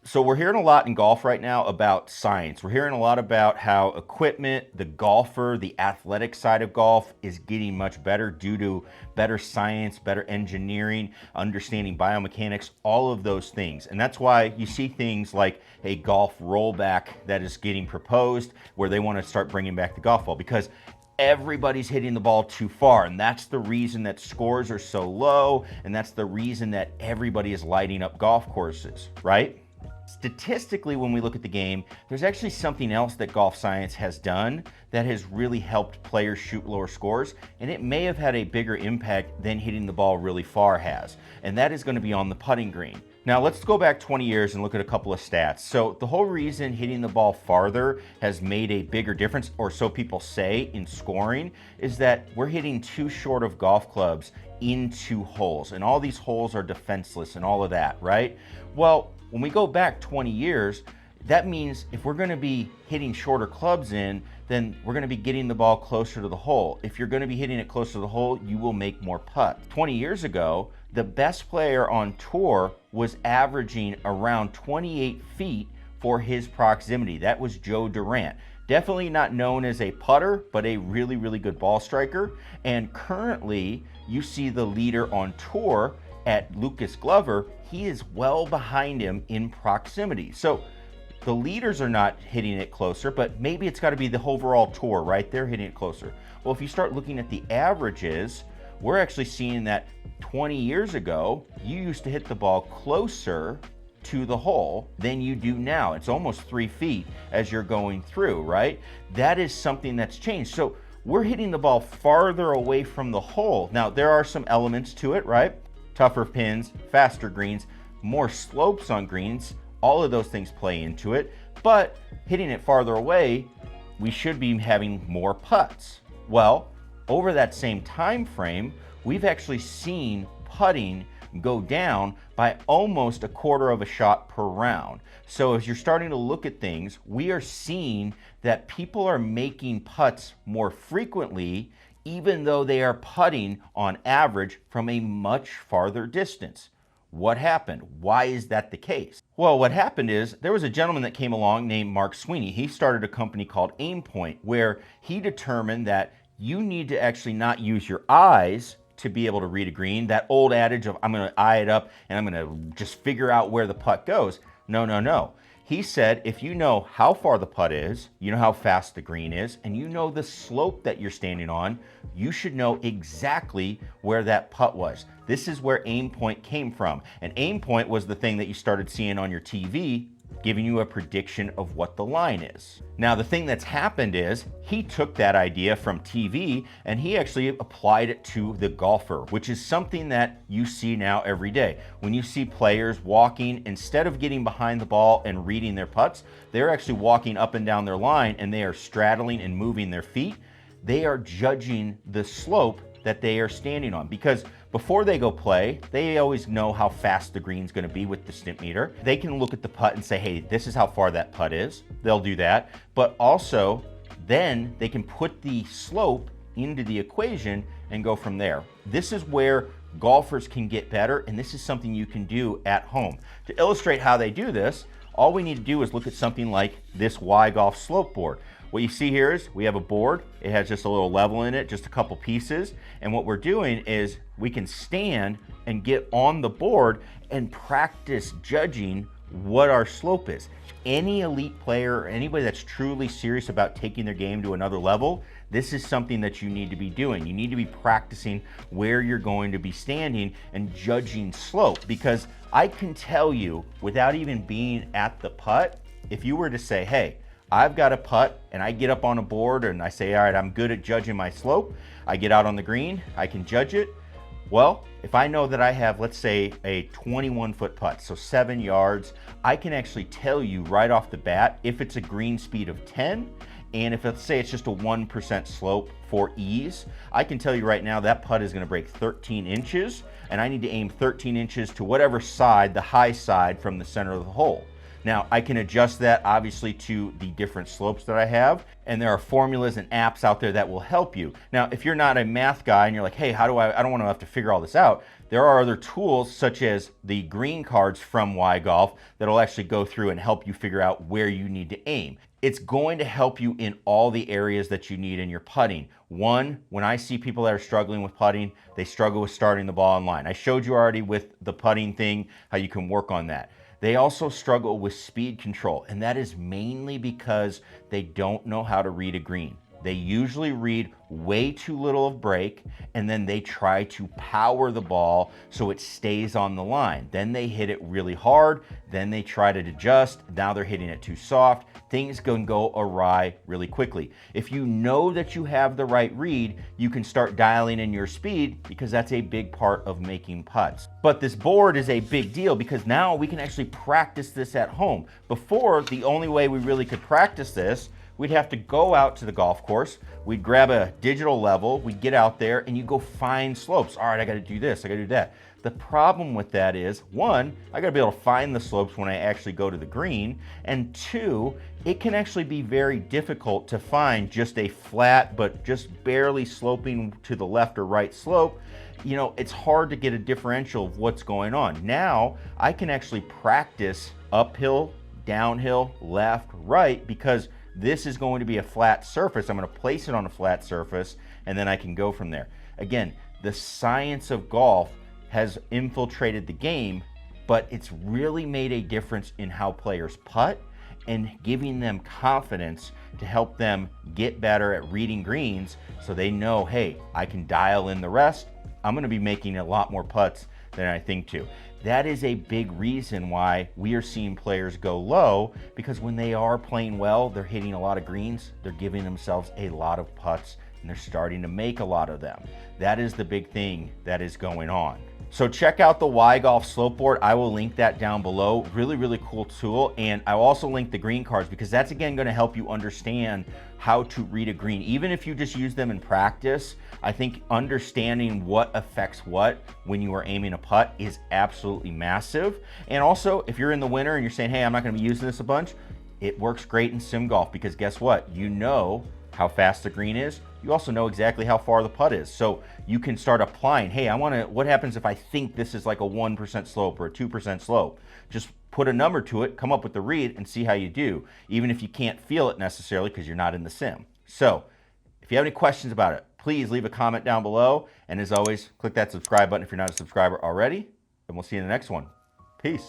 So we're hearing a lot in golf right now about science. We're hearing a lot about how equipment, the golfer, the athletic side of golf is getting much better due to better science, better engineering, understanding biomechanics, all of those things. And that's why you see things like a golf rollback that is getting proposed where they want to start bringing back the golf ball because everybody's hitting the ball too far, and that's the reason that scores are so low, and that's the reason that everybody is lighting up golf courses, right? Statistically, when we look at the game, there's actually something else that golf science has done that has really helped players shoot lower scores, and it may have had a bigger impact than hitting the ball really far has, and that is going to be on the putting green. Now let's go back 20 years and look at a couple of stats. So the whole reason hitting the ball farther has made a bigger difference, or so people say, in scoring, is that we're hitting too short of golf clubs into holes, and all these holes are defenseless and all of that, right? Well, when we go back 20 years, that means if we're going to be hitting shorter clubs in, then we're going to be getting the ball closer to the hole. If you're going to be hitting it closer to the hole, you will make more putts. 20 years ago, the best player on tour was averaging around 28 feet for his proximity. That was Joe Durant. Definitely not known as a putter, but a really, really good ball striker. And currently, you see the leader on tour at Lucas Glover. He is well behind him in proximity. So the leaders are not hitting it closer, but maybe it's got to be the overall tour, right? They're hitting it closer. Well, if you start looking at the averages, we're actually seeing that 20 years ago, you used to hit the ball closer to the hole than you do now. It's almost 3 feet as you're going through, right? That is something that's changed. So we're hitting the ball farther away from the hole. Now, there are some elements to it, right? Tougher pins, faster greens, more slopes on greens, all of those things play into it, but hitting it farther away, we should be having more putts. Well, over that same time frame, we've actually seen putting go down by almost a quarter of a shot per round. So as you're starting to look at things, we are seeing that people are making putts more frequently, even though they are putting on average from a much farther distance. What happened? Why is that the case? Well, what happened is there was a gentleman that came along named Mark Sweeney. He started a company called Aimpoint, where he determined that you need to actually not use your eyes to be able to read a green. That old adage of I'm going to eye it up and I'm going to just figure out where the putt goes. No, no, no. He said, if you know how far the putt is, you know how fast the green is, and you know the slope that you're standing on, you should know exactly where that putt was. This is where Aimpoint came from. And Aimpoint was the thing that you started seeing on your TV, giving you a prediction of what the line is. Now, the thing that's happened is he took that idea from TV and he actually applied it to the golfer, which is something that you see now every day. When you see players walking, instead of getting behind the ball and reading their putts, they're actually walking up and down their line and they are straddling and moving their feet. They are judging the slope that they are standing on, because before they go play, they always know how fast the green's going to be with the Stimpmeter. They can look at the putt and say, hey, this is how far that putt is. They'll do that. But also, then they can put the slope into the equation and go from there. This is where golfers can get better, and this is something you can do at home. To illustrate how they do this, all we need to do is look at something like this Y Golf slope board. What you see here is we have a board. It has just a little level in it, just a couple pieces. And what we're doing is we can stand and get on the board and practice judging what our slope is. Any elite player or anybody that's truly serious about taking their game to another level, this is something that you need to be doing. You need to be practicing where you're going to be standing and judging slope, because I can tell you without even being at the putt, if you were to say, hey, I've got a putt and I get up on a board and I say, all right, I'm good at judging my slope. I get out on the green, I can judge it. Well, if I know that I have, let's say, a 21-foot putt, so 7 yards, I can actually tell you right off the bat if it's a green speed of 10, and if let's say it's just a 1% slope for ease, I can tell you right now that putt is going to break 13 inches, and I need to aim 13 inches to whatever side, the high side from the center of the hole. Now, I can adjust that obviously to the different slopes that I have, and there are formulas and apps out there that will help you. Now, if you're not a math guy and you're like, hey, I don't want to have to figure all this out, There are other tools such as the green cards from Y Golf that'll actually go through and help you figure out where you need to aim. It's going to help you in all the areas that you need in your putting. One, when I see people that are struggling with putting, they struggle with starting the ball in line. I showed you already with the putting thing how you can work on that. They also struggle with speed control, and that is mainly because they don't know how to read a green. They usually read way too little of break, and then they try to power the ball so it stays on the line. Then they hit it really hard, then they try to adjust, now they're hitting it too soft. Things can go awry really quickly. If you know that you have the right read, you can start dialing in your speed because that's a big part of making putts. But this board is a big deal because now we can actually practice this at home. Before, the only way we really could practice this, we'd have to go out to the golf course, we'd grab a digital level, we'd get out there and you go find slopes. All right, I gotta do this, I gotta do that. The problem with that is, one, I gotta be able to find the slopes when I actually go to the green, and two, it can actually be very difficult to find just a flat but just barely sloping to the left or right slope. You know, it's hard to get a differential of what's going on. Now, I can actually practice uphill, downhill, left, right, because this is going to be a flat surface. I'm going to place it on a flat surface, and then I can go from there. Again, the science of golf has infiltrated the game, but it's really made a difference in how players putt and giving them confidence to help them get better at reading greens so they know, hey, I can dial in the rest. I'm going to be making a lot more putts than I think to. That is a big reason why we are seeing players go low, because when they are playing well, they're hitting a lot of greens, they're giving themselves a lot of putts, and they're starting to make a lot of them. That is the big thing that is going on. So check out the Y Golf slope board. I will link that down below. Really, really cool tool. And I'll also link the green cards because that's, again, going to help you understand how to read a green. Even if you just use them in practice, I think understanding what affects what when you are aiming a putt is absolutely massive. And also, if you're in the winter and you're saying, hey, I'm not going to be using this a bunch, it works great in sim golf because guess what? You know how fast the green is. You also know exactly how far the putt is. So you can start applying, hey, what happens if I think this is like a 1% slope or a 2% slope? Just put a number to it, come up with the read, and see how you do, even if you can't feel it necessarily because you're not in the sim. So if you have any questions about it, please leave a comment down below. And as always, click that subscribe button if you're not a subscriber already. And we'll see you in the next one. Peace.